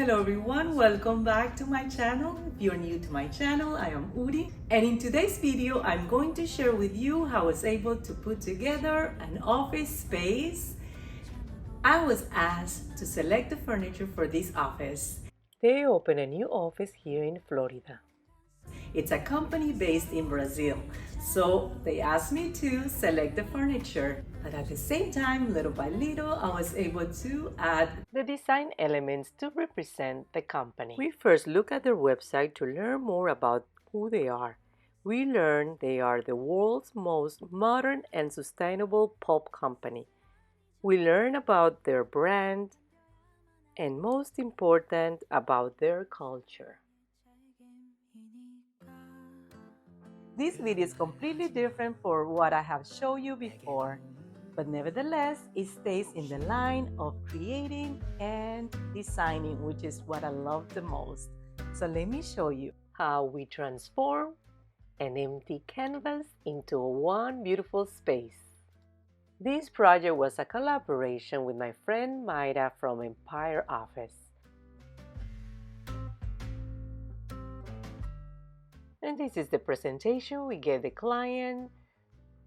Hello everyone, welcome back to my channel. If you're new to my channel, I am Uri, and in today's video I'm going to share with you how I was able to put together an office space. I was asked to select the furniture for this office. They opened a new office here in Florida. It's a company based in Brazil, so they asked me to select the furniture. But at the same time, little by little, I was able to add the design elements to represent the company. We first look at their website to learn more about who they are. We learn they are the world's most modern and sustainable pulp company. We learn about their brand and, most important, about their culture. This video is completely different for what I have shown you before, but nevertheless, it stays in the line of creating and designing, which is what I love the most. So let me show you how we transform an empty canvas into one beautiful space. This project was a collaboration with my friend Mayra from Empire Office. And this is the presentation we gave the client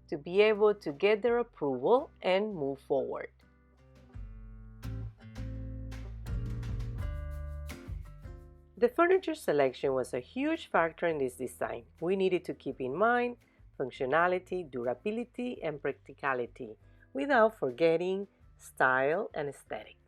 to be able to get their approval and move forward. The furniture selection was a huge factor in this design. We needed to keep in mind functionality, durability, and practicality without forgetting style and aesthetics.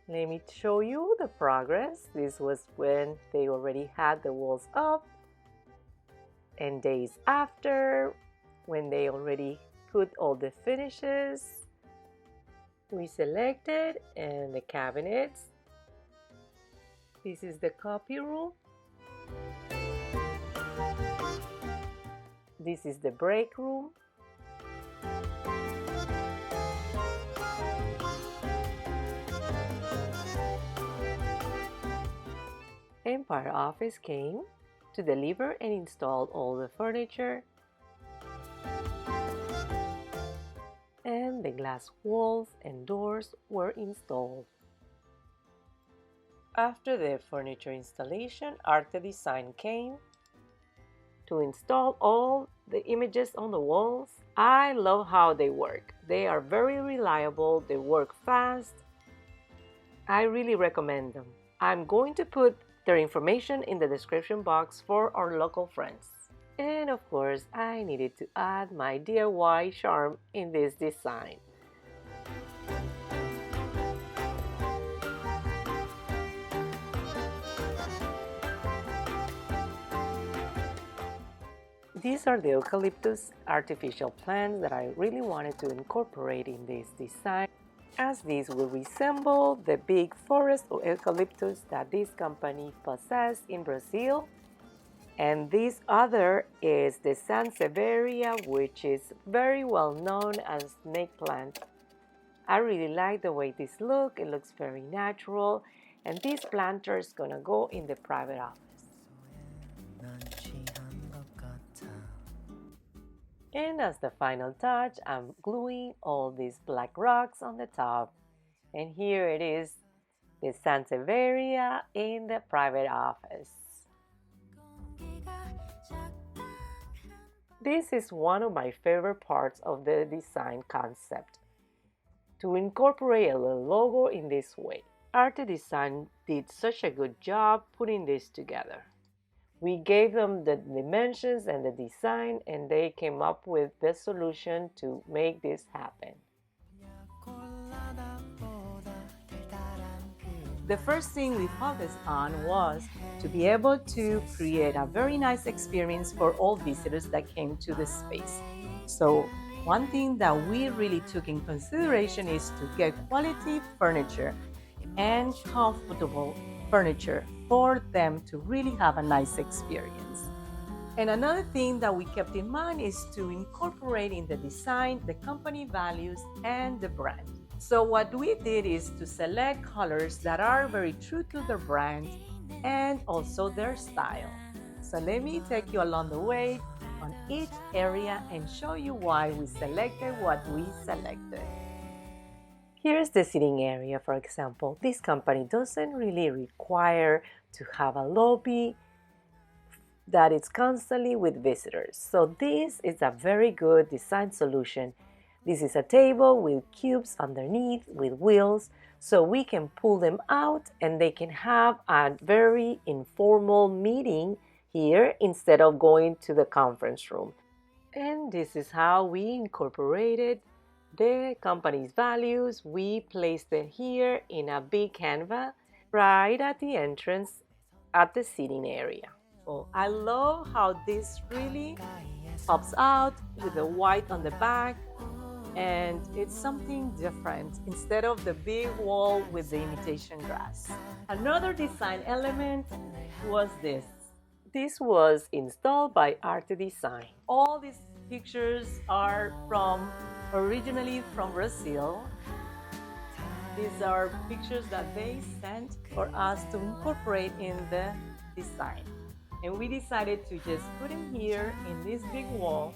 Let me show you the progress. This was when they already had the walls up, and days after, when they already put all the finishes. We selected and the cabinets. This is the copy room. This is the break room. Empire Office came to deliver and install all the furniture, and the glass walls and doors were installed. After the furniture installation, Arte Design came to install all the images on the walls. I love how they work. They are very reliable, they work fast. I really recommend them. I'm going to put their information in the description box for our local friends. And of course, I needed to add my DIY charm in this design. These are the eucalyptus artificial plants that I really wanted to incorporate in this design, as these will resemble the big forest of eucalyptus that this company possesses in Brazil. And this other is the Sansevieria, which is very well known as snake plant. I really like the way this looks. It looks very natural, and this planter is gonna go in the private office. And as the final touch, I'm gluing all these black rocks on the top. And here it is, the Sansevieria in the private office. This is one of my favorite parts of the design concept, to incorporate a little logo in this way. Arte Design did such a good job putting this together. We gave them the dimensions and the design, and they came up with the solution to make this happen. the first thing we focused on was to be able to create a very nice experience for all visitors that came to the space. So one thing that we really took in consideration is to get quality furniture and comfortable furniture for them to really have a nice experience. And another thing that we kept in mind is to incorporate in the design the company values and the brand. So what we did is to select colors that are very true to the brand and also their style. So let me take you along the way on each area and show you why we selected what we selected. Here's the sitting area, for example. This company doesn't really require to have a lobby that is constantly with visitors. So this is a very good design solution. This is a table with cubes underneath with wheels, so we can pull them out and they can have a very informal meeting here instead of going to the conference room. And this is how we incorporated the company's values. We placed it here in a big canvas right at the entrance at the seating area. Well, I love how this really pops out with the white on the back, and it's something different instead of the big wall with the imitation grass. Another design element was this. This was installed by Arte Design. All these pictures are originally from Brazil. These are pictures that they sent for us to incorporate in the design. And we decided to just put them here in this big wall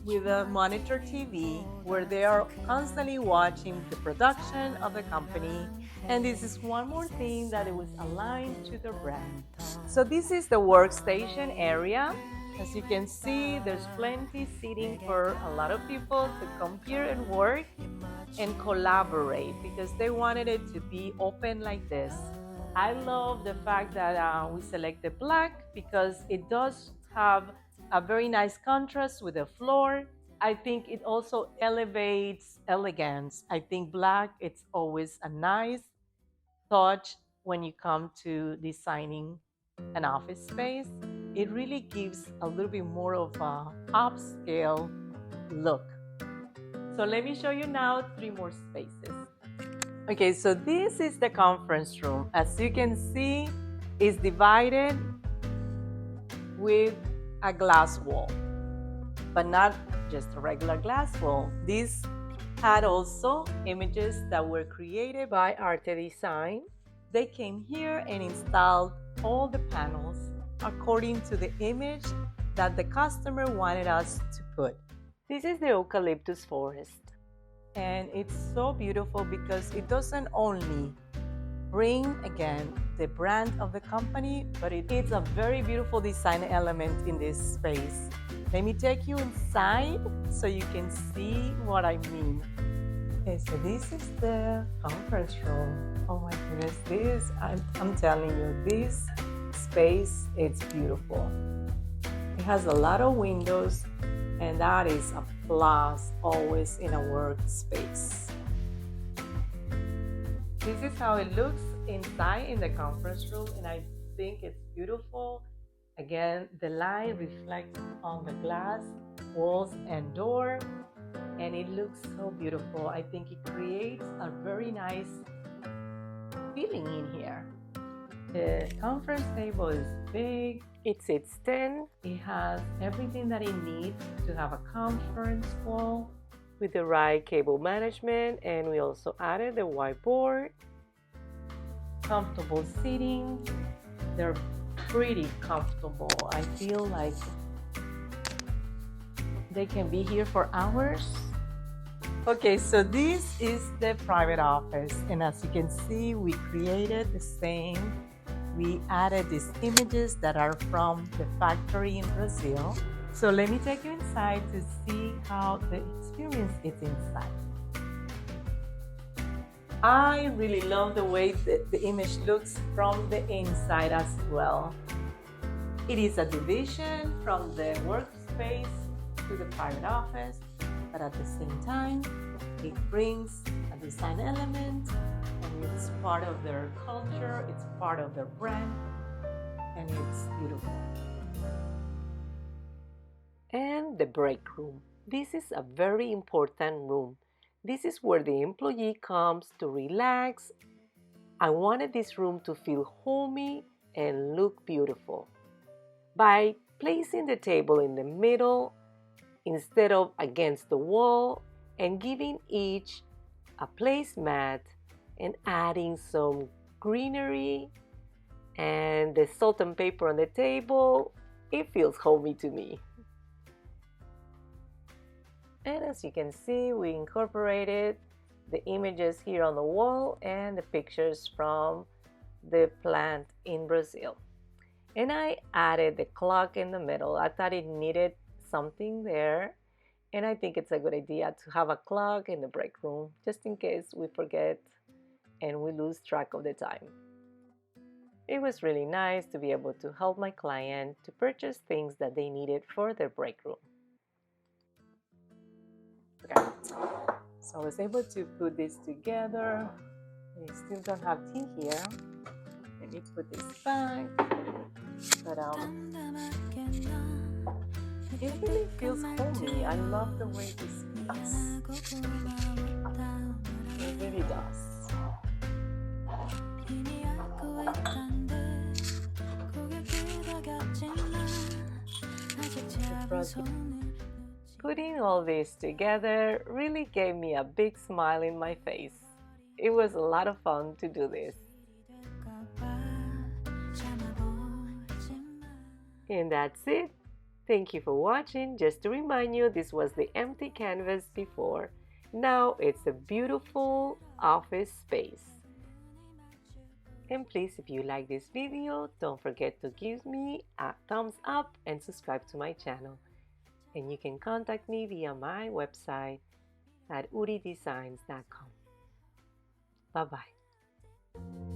with a monitor TV where they are constantly watching the production of the company. And this is one more thing that it was aligned to the brand. So this is the workstation area. As you can see, there's plenty seating for a lot of people to come here and work and collaborate because they wanted it to be open like this. I love the fact that we selected black because it does have a very nice contrast with the floor. I think it also elevates elegance. I think black, it's always a nice touch when you come to designing an office space. It really gives a little bit more of a upscale look. So let me show you now 3 more spaces. Okay, so this is the conference room. As you can see, it's divided with a glass wall, but not just a regular glass wall. This had also images that were created by Arte Design. They came here and installed all the panels according to the image that the customer wanted us to put. This is the eucalyptus forest. And it's so beautiful because it doesn't only bring again the brand of the company, but it's a very beautiful design element in this space. Let me take you inside so you can see what I mean. Okay, so this is the conference room. Oh my goodness, I'm telling you, this space, it's beautiful. It has a lot of windows, and that is a plus always in a workspace. This is how it looks inside in the conference room, and I think it's beautiful. Again, the light reflects on the glass walls and door, and it looks so beautiful. I think it creates a very nice feeling in here. The conference table is big. It sits 10. It has everything that it needs to have a conference call with the right cable management, and we also added the whiteboard. Comfortable seating. They're pretty comfortable. I feel like they can be here for hours. Okay, so this is the private office, and as you can see, we created the same. We added these images that are from the factory in Brazil. So let me take you inside to see how the experience is inside. I really love the way that the image looks from the inside as well. It is a division from the workspace to the private office, but at the same time, it brings a design element, and it's part of their culture, it's part of their brand, and it's beautiful. And the break room. This is a very important room. This is where the employee comes to relax. I wanted this room to feel homey and look beautiful. By placing the table in the middle instead of against the wall and giving each a placemat and adding some greenery And the salt and pepper on the table, it feels homey to me. And as you can see, we incorporated the images here on the wall and the pictures from the plant in Brazil. And I added the clock in the middle. I thought it needed something there. And I think it's a good idea to have a clock in the break room just in case we forget and we lose track of the time. It was really nice to be able to help my client to purchase things that they needed for their break room. Okay. So I was able to put this together. I still don't have tea here. Let me put this back. But it really feels homey. I love the way this feels. It really does. Putting all this together really gave me a big smile in my face. It was a lot of fun to do this. And that's it. Thank you for watching. Just to remind you, this was the empty canvas before. Now it's a beautiful office space. And please, if you like this video, don't forget to give me a thumbs up and subscribe to my channel. And you can contact me via my website at uridesigns.com. Bye-bye.